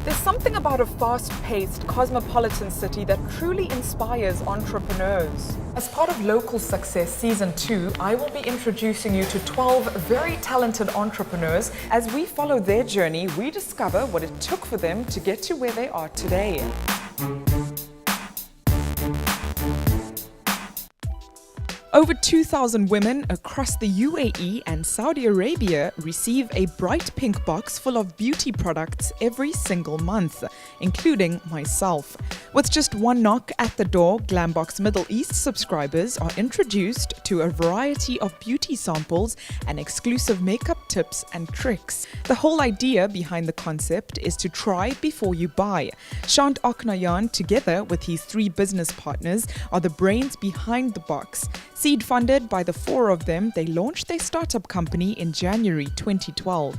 There's something about a fast-paced, cosmopolitan city that truly inspires entrepreneurs. As part of Local Success Season 2, I will be introducing you to 12 very talented entrepreneurs. As we follow their journey, we discover what it took for them to get to where they are today. Over 2,000 women across the UAE and Saudi Arabia receive a bright pink box full of beauty products every single month, including myself. With just one knock at the door, Glambox Middle East subscribers are introduced to a variety of beauty samples and exclusive makeup tips and tricks. The whole idea behind the concept is to try before you buy. Shant Aknayan, together with his 3 business partners, are the brains behind the box. Seed funded by the 4 of them, they launched their startup company in January 2012.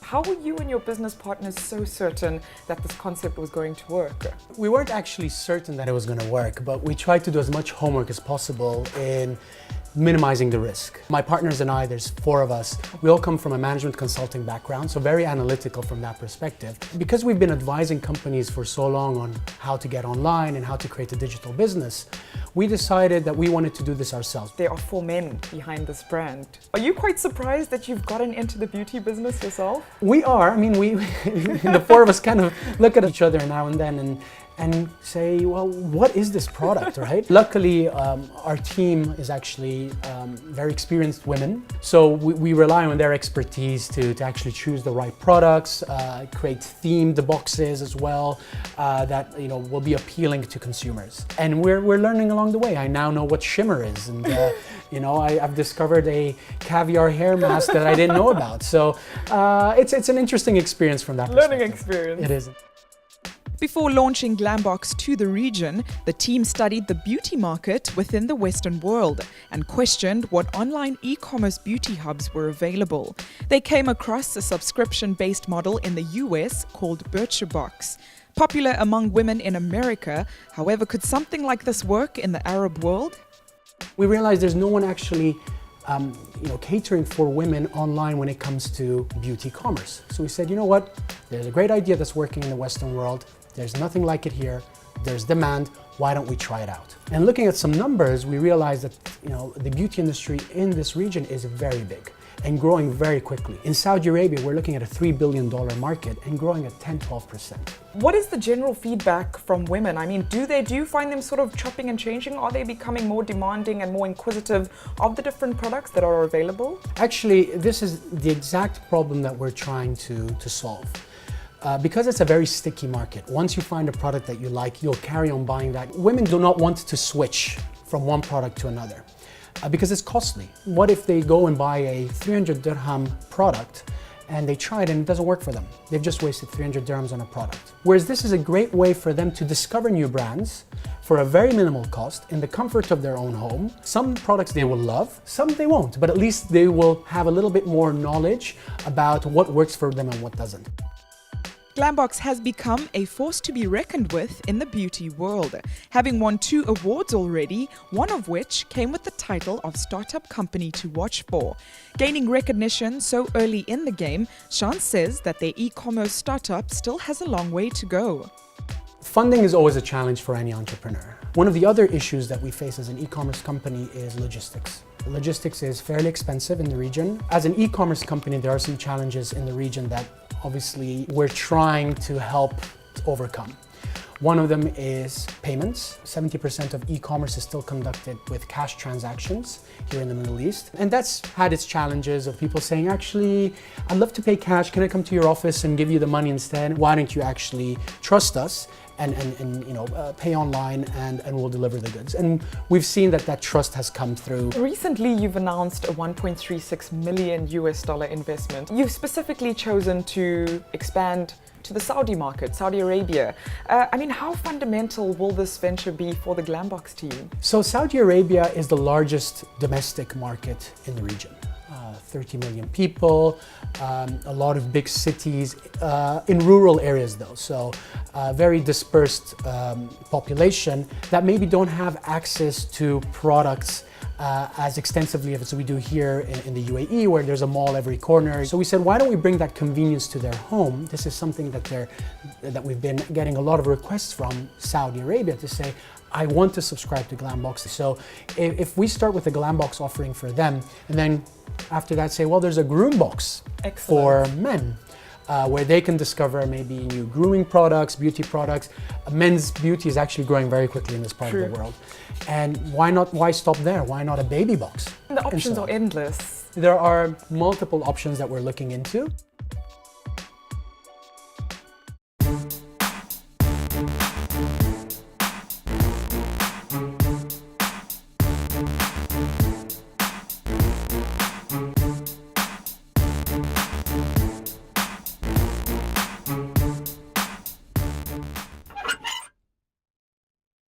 How were you and your business partners so certain that this concept was going to work? We weren't actually certain that it was going to work, but we tried to do as much homework as possible in minimizing the risk. My partners and I, there's 4 of us, we all come from a management consulting background, so very analytical from that perspective. Because we've been advising companies for so long on how to get online and how to create a digital business, we decided that we wanted to do this ourselves. There are 4 men behind this brand. Are you quite surprised that you've gotten into the beauty business yourself? We are. I mean, the 4 of us kind of look at each other now and then and say, well, what is this product, right? Luckily, our team is actually very experienced women. So we rely on their expertise to actually choose the right products, create themed boxes as well, that will be appealing to consumers. And we're learning along the way. I now know what shimmer is, and I've discovered a caviar hair mask that I didn't know about. So it's an interesting experience from that perspective. Learning experience. It is. Before launching Glambox to the region, the team studied the beauty market within the Western world and questioned what online e-commerce beauty hubs were available. They came across a subscription-based model in the US called Birchbox. Popular among women in America, however, could something like this work in the Arab world? We realized there's no one actually catering for women online when it comes to beauty commerce. So we said, you know what, there's a great idea that's working in the Western world. There's nothing like it here. There's demand. Why don't we try it out? And looking at some numbers, we realized that the beauty industry in this region is very big and growing very quickly. In Saudi Arabia, we're looking at a $3 billion market and growing at 10–12%. What is the general feedback from women? I mean, do you find them sort of chopping and changing? Are they becoming more demanding and more inquisitive of the different products that are available? Actually, this is the exact problem that we're trying to solve. Because it's a very sticky market, once you find a product that you like, you'll carry on buying that. Women do not want to switch from one product to another because it's costly. What if they go and buy a 300 dirham product and they try it and it doesn't work for them? They've just wasted 300 dirhams on a product. Whereas this is a great way for them to discover new brands for a very minimal cost in the comfort of their own home. Some products they will love, some they won't, but at least they will have a little bit more knowledge about what works for them and what doesn't. Glambox has become a force to be reckoned with in the beauty world, having won 2 awards already, one of which came with the title of Startup Company to Watch For. Gaining recognition so early in the game, Shant says that their e-commerce startup still has a long way to go. Funding is always a challenge for any entrepreneur. One of the other issues that we face as an e-commerce company is logistics. Logistics is fairly expensive in the region. As an e-commerce company, there are some challenges in the region that obviously we're trying to help overcome. One of them is payments. 70% of e-commerce is still conducted with cash transactions here in the Middle East. And that's had its challenges of people saying, actually, I'd love to pay cash. Can I come to your office and give you the money instead? Why don't you actually trust us and pay online and we'll deliver the goods? And we've seen that trust has come through. Recently, you've announced a $1.36 million investment. You've specifically chosen to expand to the Saudi market, Saudi Arabia. How fundamental will this venture be for the Glambox team? So Saudi Arabia is the largest domestic market in the region. 30 million people, a lot of big cities, in rural areas though. So very dispersed population that maybe don't have access to products as extensively as we do here in the UAE, where there's a mall every corner. So we said, why don't we bring that convenience to their home? This is something that we've been getting a lot of requests from Saudi Arabia to say, I want to subscribe to Glambox. So if we start with the Glambox offering for them, and then after that say, well, there's a groom box for men, where they can discover maybe new grooming products, beauty products. Men's beauty is actually growing very quickly in this part of the world. And why stop there? Why not a baby box? The options are endless. There are multiple options that we're looking into.